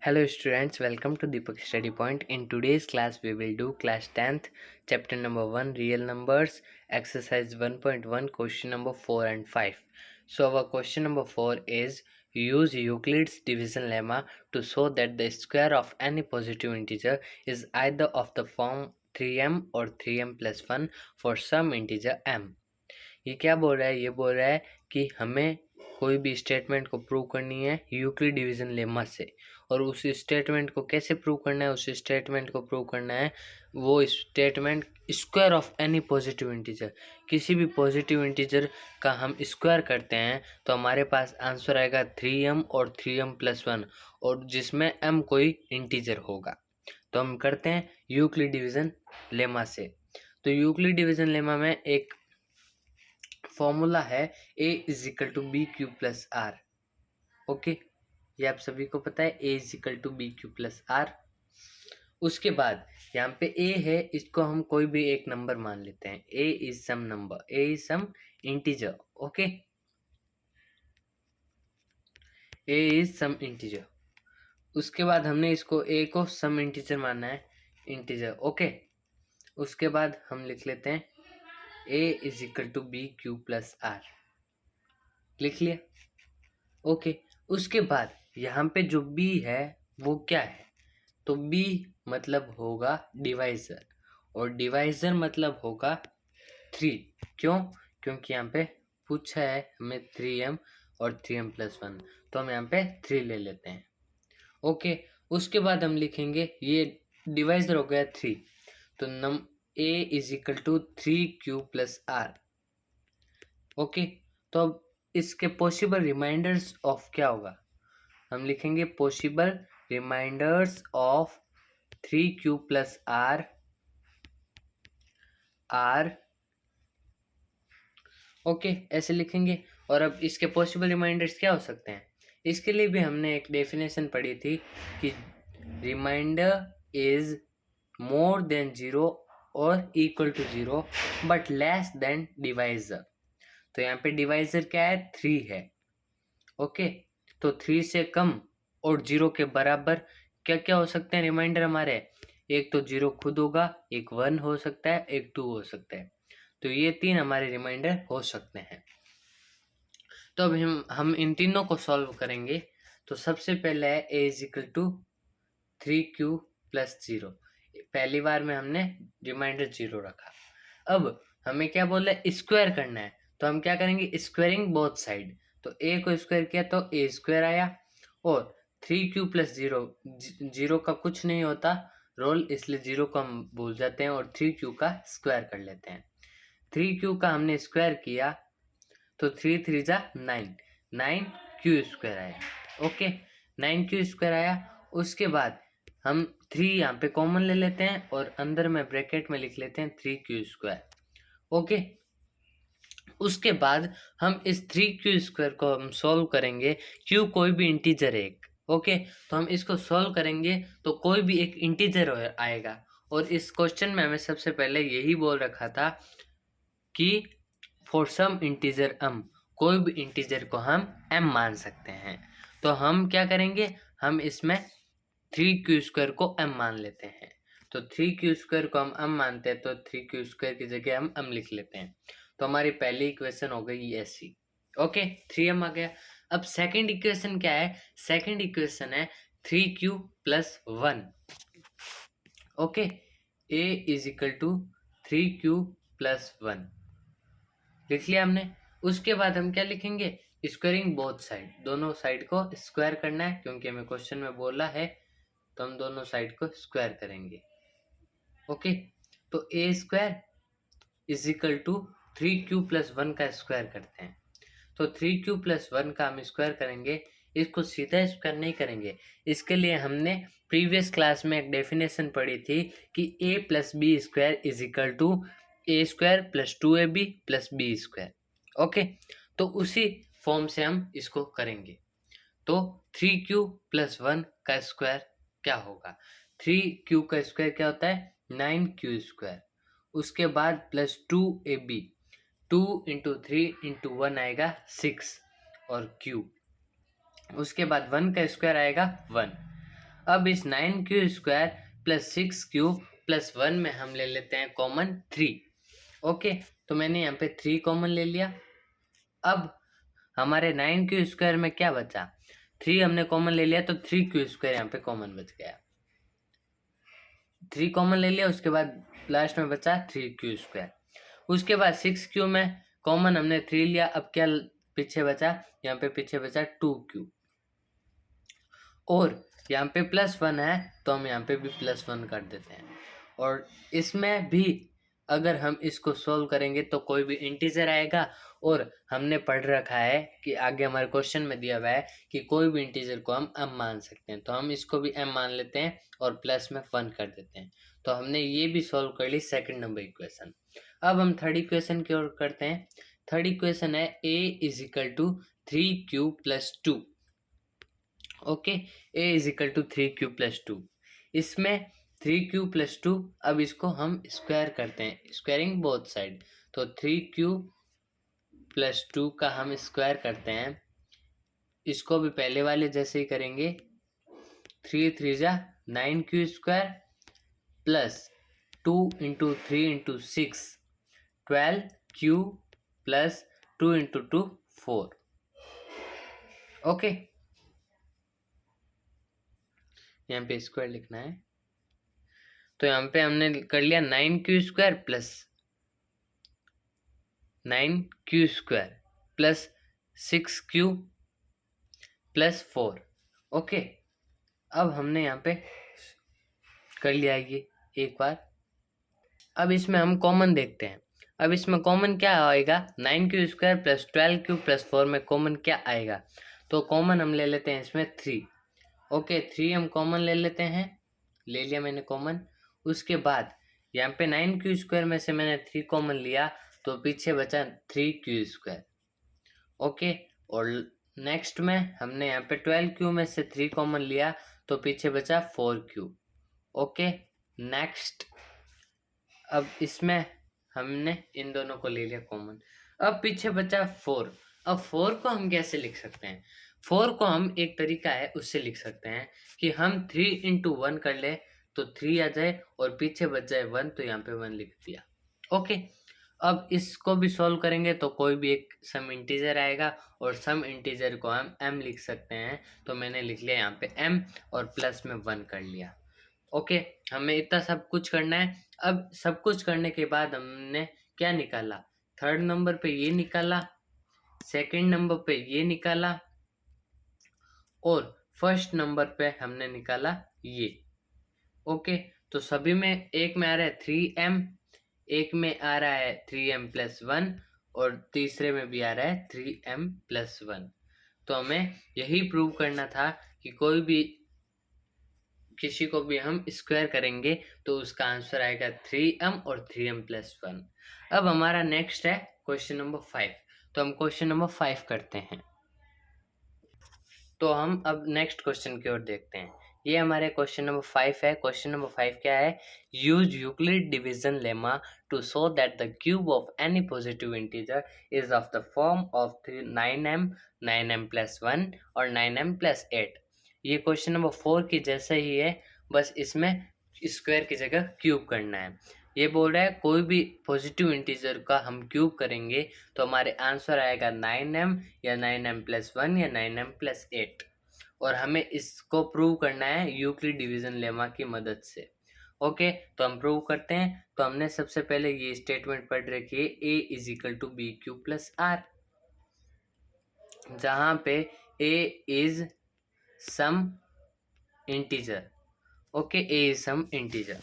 Hello students, welcome to Deepak Study Point. In today's class, we will do class 10th, chapter number 1, real numbers, exercise 1.1, question number 4 and 5. So our question number 4 is, use Euclid's division lemma to show that the square of any positive integer is either of the form 3m or 3m plus 1 for some integer m. ये क्या बोल रहा है? ये बोल रहा है कि हमें कोई भी स्टेटमेंट को प्रूव करनी है यूक्लिड डिवीजन लेमा से, और उस स्टेटमेंट को कैसे प्रूव करना है? उस स्टेटमेंट को प्रूव करना है वो statement square of any positive integer, किसी भी पॉजिटिव इंटीजर का हम स्क्वायर करते हैं तो हमारे पास आंसर आएगा 3m और 3m प्लस 1, और जिसमें m कोई इंटीजर होगा। तो हम करते हैं यूक्लिड डिवीजन लेमा से। तो यूक्लिड डिवीजन लेमा में एक फॉर्मूला है a is equal to b q plus r. Okay, ये आप सभी को पता है, a is equal to b q plus r. उसके बाद यहाँ पे a है, इसको हम कोई भी एक नंबर मान लेते हैं। a is some number, a is some integer. Okay, a is some integer. उसके बाद हमने इसको a को सम इंटीजर मानना है, इंटीजर। ओके, उसके बाद हम लिख लेते हैं a is equal to b q plus r, लिख लिया। ओके, उसके बाद यहाँ पे जो b है वो क्या है? तो b मतलब होगा डिवाइजर, और डिवाइजर मतलब होगा 3। क्यों? क्योंकि यहाँ पे पूछा है हमें 3m और 3m प्लस 1, तो हम यहाँ पे 3 ले लेते हैं। ओके, उसके बाद हम लिखेंगे, ये डिवाइजर हो गया 3, तो a is equal to 3q plus r. Okay, तो अब इसके पॉसिबल रिमाइंडर्स ऑफ क्या होगा? हम लिखेंगे possible reminders of 3q plus r r. Okay, ऐसे लिखेंगे। और अब इसके पॉसिबल रिमाइंडर्स क्या हो सकते हैं? इसके लिए भी हमने एक डेफिनेशन पढ़ी थी कि रिमाइंडर इज मोर देन 0 और equal to 0 but less than divisor. तो यहाँ पे डिवाइजर क्या है? 3 है। ओके, तो 3 से कम और 0 के बराबर क्या क्या हो सकते हैं रिमाइंडर हमारे? एक तो 0 खुद होगा, एक 1 हो सकता है, एक 2 हो सकता है। तो ये 3 हमारे रिमाइंडर हो सकते हैं। तो अब हम इन तीनों को सॉल्व करेंगे। तो सबसे पहले है a is equal to 3q plus 0। पहली बार में हमने रिमाइंडर 0 रखा। अब हमें क्या बोल रहा है? स्क्वायर करना है, तो हम क्या करेंगे? Squaring both side. तो a को स्क्वायर किया तो a स्क्वायर आया, और 3q प्लस 0, 0 का कुछ नहीं होता रोल, इसलिए 0 को हम भूल जाते हैं और 3q का स्क्वायर कर लेते हैं। 3q का हमने स्क्वायर किया तो 3 3 जा 9, 9q स्क्वायर आया। ओके, 9q स्क्वायर आया। उसके बाद हम 3 यहाँ पे कॉमन ले लेते हैं और अंदर में ब्रैकेट में लिख लेते हैं 3q स्क्वायर। ओके, उसके बाद हम इस 3q स्क्वायर को हम सॉल्व करेंगे। q कोई भी इंटीजर है एक। ओके, तो हम इसको सॉल्व करेंगे तो कोई भी एक इंटीजर आएगा, और इस क्वेश्चन में हमें सबसे पहले यही बोल रखा था कि फॉर सम इंटीजर m, कोई भी इंटीजर को हम m मान सकते हैं। तो हम क्या करेंगे? हम इसमें 3q स्क्वायर को m मान लेते हैं। तो 3q स्क्वायर को हम m मानते हैं, तो 3q स्क्वायर की जगह हम m लिख लेते हैं। तो हमारी पहली इक्वेशन हो गई ऐसी। ओके, 3m आ गया। अब सेकंड इक्वेशन क्या है? सेकंड इक्वेशन है 3q plus 1। Okay, a is equal to 3q plus 1 लिख लिया हमने। उसके बाद हम क्या लिखेंगे? स्क्वायरिंग बोथ साइड, दोनों साइड को स्क्वायर करना है, क्योंकि हमें क्वेश्चन में बोला है, तो हम दोनों साइड को स्क्वायर करेंगे। ओके, तो a square is equal to 3q plus 1 का स्क्वायर करते हैं। तो 3q प्लस 1 का हम स्क्वायर करेंगे, इसको सीधा स्क्वायर नहीं करेंगे। इसके लिए हमने प्रीवियस क्लास में एक डेफिनेशन पढ़ी थी कि a plus b square is equal to a square plus 2ab plus b square. Okay, तो उसी फॉर्म से हम इसको करेंगे। तो 3q प्लस 1 का स्क्वायर क्या होगा? 3q का स्क्वायर क्या होता है? 9q square. उसके बाद प्लस 2ab, 2 इंटू 3 इंटू 1 आएगा 6 और q। उसके बाद 1 का स्क्वायर आएगा 1। अब इस 9q² प्लस 6q प्लस 1 में हम ले लेते हैं कॉमन 3। ओके, तो मैंने यहाँ पे 3 कॉमन ले लिया। अब हमारे 9q² में क्या बचा, 3 हमने कॉमन ले लिया, तो 3q² यहाँ पे कॉमन बच गया। 3 कॉमन ले लिया, उसके बाद लास्ट में बचा 3q²। उसके बाद 6q में कॉमन हमने 3 लिया। अब क्या पीछे बचा, यहाँ पे पीछे बचा 2q, और यहाँ पे +1 है तो हम यहाँ पे भी +1 कर देते हैं। और इसमें भी अगर हम इसको सोल्व करेंगे तो कोई भी इंटीजर आएगा, और हमने पढ़ रखा है कि आगे हमारे क्वेश्चन में दिया हुआ है कि कोई भी इंटीजर को हम m मान सकते हैं, तो हम इसको भी m मान लेते हैं और प्लस में 1 कर देते हैं। तो हमने ये भी सोल्व कर ली सेकंड नंबर इक्वेशन। अब हम थर्ड इक्वेशन की ओर करते हैं। थर्ड इक्वेशन है a = 3q + 2। Okay, a = 3q + 2। इसमें 3q + 2, अब इसको हम स्क्वायर करते हैं, स्क्वायरिंग बोथ साइड। तो 3q + 2 का हम स्क्वायर करते हैं, इसको भी पहले वाले जैसे ही करेंगे। 3 3 जा 9q² plus 2 × 3 × 6 12q plus 2 × 2 4। Okay, यहाँ पे स्क्वायर लिखना है। तो यहाँ पे हमने कर लिया 9q² plus 9q² plus 6q plus 4। Okay, अब हमने यहाँ पे कर लिया ये एक बार। अब इसमें हम कॉमन देखते हैं। अब इसमें कॉमन क्या आएगा, 9q² प्लस 12q प्लस 4 में कॉमन क्या आएगा, तो कॉमन हम ले लेते हैं इसमें 3। ओके, 3 हम कॉमन ले लेते हैं, ले लिया मैंने कॉमन। उसके बाद यहाँ पे 9q² में से मैंने 3 कॉमन लिया, तो पीछे बचा 3q²। ओके, और नेक्स्ट में हमने यहाँ पे 12q में से 3 कॉमन लिया, तो पीछे बचा 4q। ओके, नेक्स्ट अब इसमें हमने इन दोनों को ले लिया कॉमन। अब पीछे बचा 4। अब 4 को हम कैसे लिख सकते हैं, 4 को हम एक तरीका है उससे लिख सकते हैं कि हम 3 × 1 कर ले, तो 3 आ जाए और पीछे बच जाए 1, तो यहाँ पे 1 लिख दिया। ओके, अब इसको भी सॉल्व करेंगे तो कोई भी एक सम इंटीजर आएगा, और सम इंटीजर को हम m लिख सकते हैं, तो मैंने लिख लिया यहाँ पे m और प्लस में 1 कर लिया। ओके, हमें इतना सब कुछ करना है। अब सब कुछ करने के बाद हमने क्या निकाला, थर्ड नंबर पे ये निकाला, सेकंड नंबर पे ये निकाला, और फर्स्ट नंबर पे हमने निकाला ये। ओके, तो सभी में एक में आ रहा है 3m, एक में आ रहा है 3m + 1, और तीसरे में भी आ रहा है 3m + 1। तो हमें यही प्रूव करना था कि कोई भी किसी को भी हम स्क्वायर करेंगे तो उसका आंसर आएगा 3m और 3m + 1। अब हमारा नेक्स्ट है क्वेश्चन नंबर 5। तो हम क्वेश्चन नंबर 5 करते हैं। तो हम अब नेक्स्ट क्वेश्चन की ओर देखते हैं। ये हमारे क्वेश्चन नंबर 5 है। क्वेश्चन नंबर 5 क्या है, use Euclid division lemma to show that the cube of any positive integer is of the form of 9m, 9m + 1 और 9m + 8। ये क्वेश्चन नंबर 4 की जैसे ही है, बस इसमें स्क्वायर की जगह क्यूब करना है। ये बोल रहा है कोई भी पॉजिटिव इंटीजर का हम क्यूब करेंगे तो हमारे आंसर आएगा 9m या 9m + 1 या 9m + 8, और हमें इसको प्रूव करना है यूक्लिड डिवीजन लेमा की मदद से। ओके, तो हम प्रूव करते हैं। तो हमने सबसे पहले ये स्टेटमेंट पढ़ रखी है, a = bq + r, जहाँ पे a is some integer. Okay, a is some integer.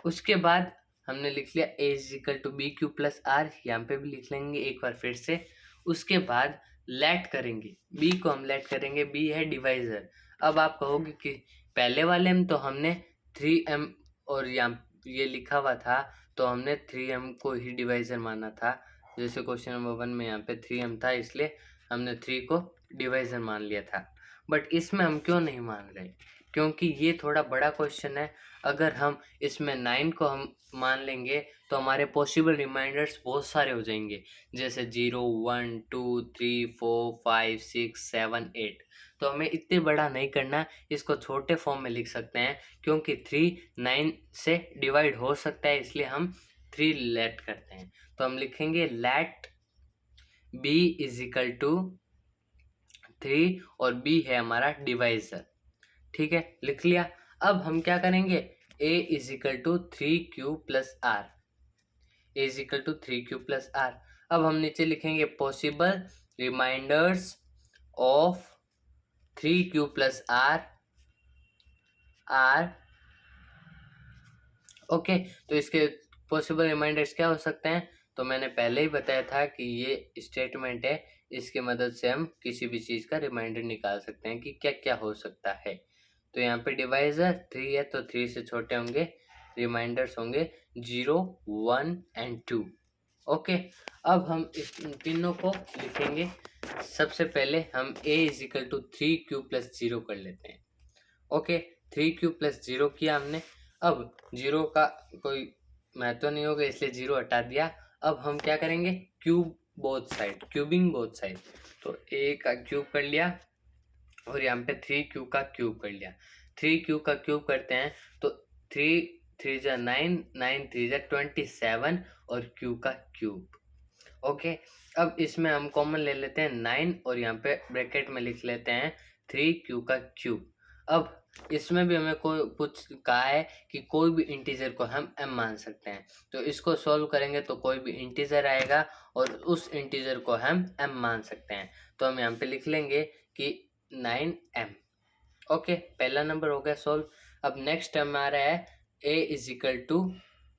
उसके बाद हमने लिख लिया a = bq + r, यहाँ पे भी लिख लेंगे एक बार फिर से। उसके बाद लेट करेंगे, b को हम लेट करेंगे, b है डिवाइजर। अब आप कहोगे कि पहले वाले में तो हमने 3m और यहाँ ये लिखा हुआ था, तो हमने 3m को ही डिवाइजर माना था। जैसे क्वेश्चन नंबर 1 में यहाँ पे 3m था, इसलिए हमने 3 को डिवाइजर मान लिया था। बट इसमें हम क्यों नहीं मान रहे, क्योंकि ये थोड़ा बड़ा क्वेश्चन है। अगर हम इसमें 9 को हम मान लेंगे तो हमारे पॉसिबल रिमाइंडर्स बहुत सारे हो जाएंगे, जैसे 0 1 2 3 4 5 6 7 8। तो हमें इतने बड़ा नहीं करना, इसको छोटे फॉर्म में लिख सकते हैं क्योंकि 3 9 से डिवाइड हो सकता है, इसलिए हम 3 लेट करते हैं। तो हम लिखेंगे let b is equal to 3 और b है हमारा डिवाइजर। ठीक है, लिख लिया। अब हम क्या करेंगे, a is equal to 3q plus r, a is equal to 3q plus r. अब हम नीचे लिखेंगे possible reminders of 3q plus r r. Okay, तो इसके पॉसिबल रिमाइंडर्स क्या हो सकते हैं, तो मैंने पहले ही बताया था कि ये स्टेटमेंट है, इसकी मदद से हम किसी भी चीज़ का रिमाइंडर निकाल सकते हैं कि क्या क्या हो सकता है। तो यहाँ पे डिवाइजर 3 है, तो 3 से छोटे होंगे रिमाइंडर्स होंगे 0 1 एंड 2। ओके, अब हम इस तीनों को लिखेंगे। सबसे पहले हम a is equal to 3q plus 0 कर लेते हैं। ओके, 3q प्लस 0 किया हमने। अब 0 का कोई महत्व नहीं होगा, इसलिए 0 हटा दिया। अब हम क्या करेंगे, cube both side, cubing both side. तो a का क्यूब कर लिया और यहाँ पे 3q का क्यूब कर लिया। 3q का क्यूब करते हैं तो 3 3 जा 9, 9 3 जा 27 और q का क्यूब। ओके, अब इसमें हम कॉमन ले लेते हैं 9 और यहाँ पे ब्रैकेट में लिख लेते हैं 3q का क्यूब। अब इसमें भी हमें कोई कुछ कहा है कि कोई भी इंटीजर को हम m मान सकते हैं, तो इसको सॉल्व करेंगे तो कोई भी इंटीजर आएगा और उस इंटीजर को हम m मान सकते हैं। तो हम यहाँ पे लिख लेंगे कि 9m। ओके, पहला नंबर हो गया सॉल्व। अब नेक्स्ट हमारा है a is equal to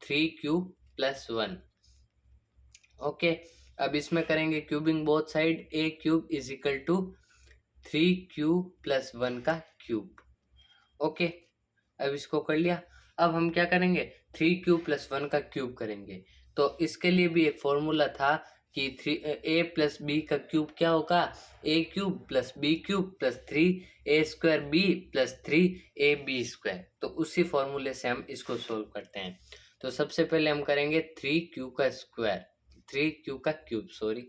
3q plus 1। Okay, अब इसमें करेंगे cubing both side, a cube is equal to 3q plus 1 का क्यूब। ओके, अब इसको कर लिया। अब हम क्या करेंगे, 3q प्लस 1 का क्यूब करेंगे। तो इसके लिए भी एक फॉर्मूला था कि a प्लस बी का क्यूब क्या होगा, a cube plus b cube plus 3a square b plus 3ab square. तो उसी फॉर्मूले से हम इसको सोल्व करते हैं। तो सबसे पहले हम करेंगे 3q का स्क्वायर, 3q का क्यूब, सॉरी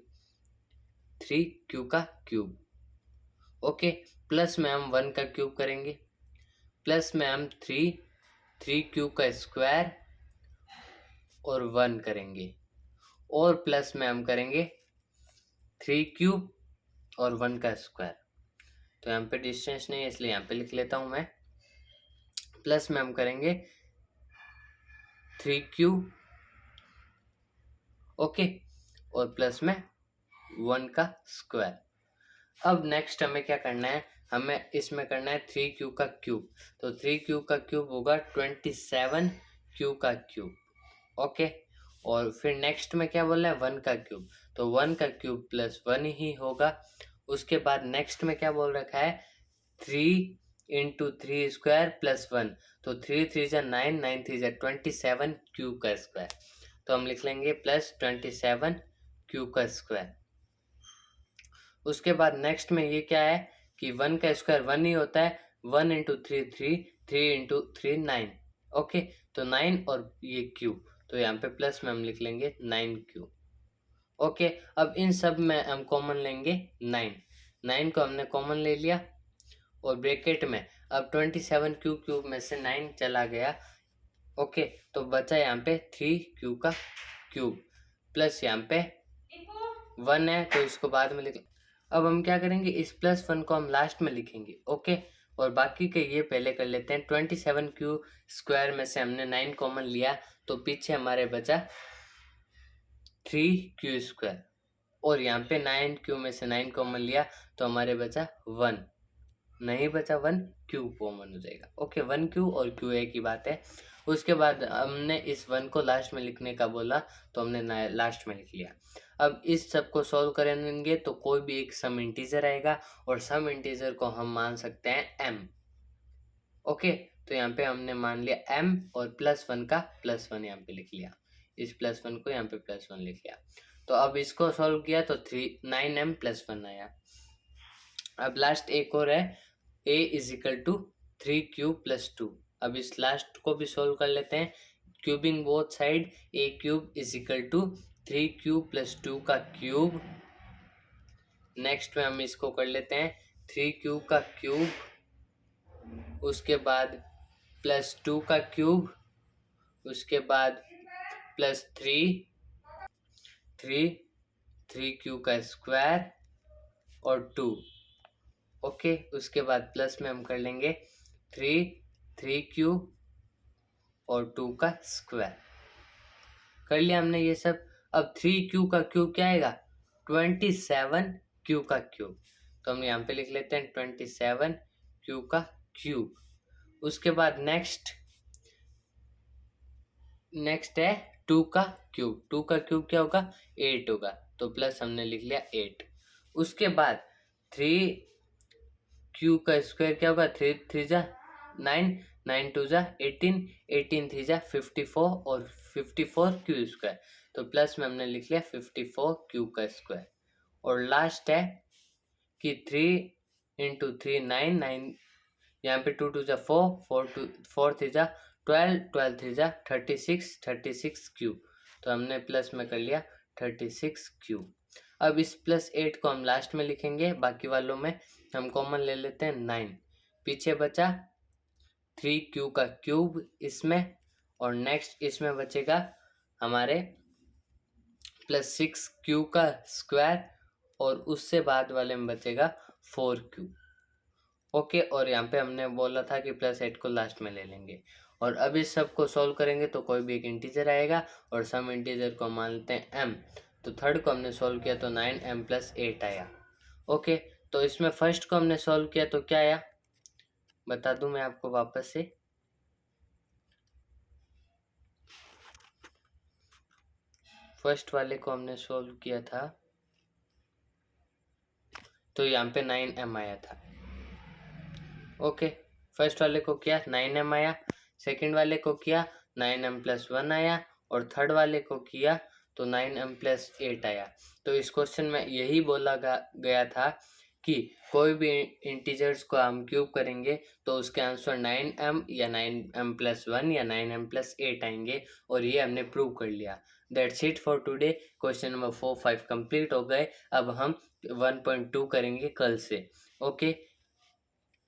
3q का क्यूब। ओके, प्लस में हम 1 का क्यूब करेंगे, प्लस में हम 3q का स्क्वायर और 1 करेंगे, और प्लस में हम करेंगे 3q और 1 का स्क्वायर। तो यहाँ पे डिस्टेंस नहीं है इसलिए यहाँ पे लिख लेता हूँ मैं। प्लस में हम करेंगे 3q, ओके, और प्लस में 1 का स्क्वायर। अब नेक्स्ट हमें क्या करना है, हमें इसमें करना है 3q का क्यूब। तो 3q का क्यूब होगा 27q का क्यूब। ओके, और फिर नेक्स्ट में क्या बोला है, 1 का क्यूब। तो 1 का क्यूब प्लस 1 ही होगा। उसके बाद नेक्स्ट में क्या बोल रखा है, 3 इंटू 3 स्क्वायर प्लस 1। तो 3 3 जा 9, 9 3 जा 27 क्यूब का स्क्वायर। तो हम लिख लेंगे प्लस 27 क्यूब का स्क्वायर। उसके बाद नेक्स्ट में ये क्या है कि 1 का स्क्वायर 1 ही होता है, 1 इंटू 3 3, 3 इंटू 3 9। ओके, तो 9 और ये क्यूब, तो यहाँ पे प्लस में हम लिख लेंगे 9q। ओके, अब इन सब में हम कॉमन लेंगे 9, 9 को हमने कॉमन ले लिया और ब्रैकेट में अब 27q क्यूब में से 9 चला गया। ओके, तो बचा यहाँ पे 3q का क्यूब, प्लस यहाँ पे 1 है तो इसको बाद में लिख। अब हम क्या करेंगे, इस प्लस 1 को हम लास्ट में लिखेंगे। ओके, और बाकी के ये पहले कर लेते हैं। 27q स्क्वायर में से हमने 9 कॉमन लिया तो पीछे हमारे बचा 3q स्क्वायर, और यहाँ पे 9q में से 9 कॉमन लिया तो हमारे बचा 1, नहीं बचा 1, q कॉमन हो जाएगा। ओके, 1q और q एक ही बात है। उसके बाद हमने इस 1 को लास्ट में लिखने का बोला तो हमने लास्ट में लिख लिया। अब इस सब को सॉल्व करेंगे तो कोई भी एक सम इंटीजर आएगा और सम इंटीजर को हम मान सकते हैं m। ओके, तो यहाँ पे हमने मान लिया m और प्लस 1 का प्लस 1 यहाँ पे लिख लिया, इस प्लस 1 को यहाँ पे प्लस 1 लिख लिया। तो अब इसको सॉल्व किया तो 9m प्लस 1 आया। अब लास्ट एक और है, a is equal to 3q plus 2। अब इस लास्ट को भी सोल्व कर लेते हैं। Cubing both side, a cube is equal to 3q plus 2 का क्यूब। नेक्स्ट में हम इसको कर लेते हैं 3q का क्यूब, उसके बाद +2 का क्यूब, उसके बाद +3 का स्क्वायर और 2। ओके, उसके बाद प्लस में हम कर लेंगे 3 और 2 का स्क्वायर। कर लिया हमने ये सब। अब 3q का क्यूब क्या आएगा? 27q का क्यूब। तो हम यहाँ पे लिख लेते हैं 27q का क्यूब। उसके बाद नेक्स्ट है 2 का क्यूब। 2 का क्यूब क्या होगा? 8 होगा, तो प्लस हमने लिख लिया 8। उसके बाद 3q का स्क्वायर क्या होगा? 3 3 जा 9, 9 2 जा 18, 18 3 जा 54 और 54q स्क्वायर, तो प्लस में हमने लिख लिया 54q का स्क्वायर। और लास्ट है कि 3 × 3 9, 9 यहाँ पे 2 2 जा 4, 4 3 जा 12, 12 3 जा 36, 36q, तो हमने प्लस में कर लिया 36q। अब इस +8 को हम लास्ट में लिखेंगे, बाकी वालों में हम कॉमन ले लेते हैं 9। पीछे बचा 3q का क्यूब इसमें, और नेक्स्ट इसमें बचेगा हमारे +6q का स्क्वायर, और उससे बाद वाले में बचेगा 4q। ओके, और यहाँ पे हमने बोला था कि +8 को लास्ट में ले लेंगे। और अब इस सब को सॉल्व करेंगे तो कोई भी एक इंटीजर आएगा, और सम इंटीजर को मान लेते हैं m। तो थर्ड को हमने सॉल्व किया तो 9m + 8 आया। ओके, तो इसमें फर्स्ट को हमने सॉल्व किया तो क्या आया बता दूं मैं आपको वापस से। फर्स्ट वाले को हमने सॉल्व किया था तो यहाँ पे 9m आया था। ओके, फर्स्ट वाले को किया 9m आया, सेकंड वाले को किया 9m + 1 आया, और थर्ड वाले को किया तो 9m + 8 आया। तो इस क्वेश्चन में यही बोला गया था कि कोई भी इंटीजर्स को हम क्यूब करेंगे तो उसके आंसर 9m या 9m + 1 या 9m + 8 आएंगे, और ये हमने प्रूव कर लिया। That's it for today. Question number 4 5 complete हो गए। अब हम 1.2 करेंगे कल से। ओके,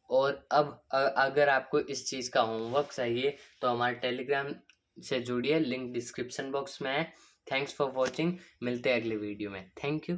और अब अगर आपको इस चीज़ का होमवर्क चाहिए तो हमारे टेलीग्राम से जुड़िए, लिंक डिस्क्रिप्शन बॉक्स में है। थैंक्स फॉर वॉचिंग, मिलते हैं अगले वीडियो में। Thank you.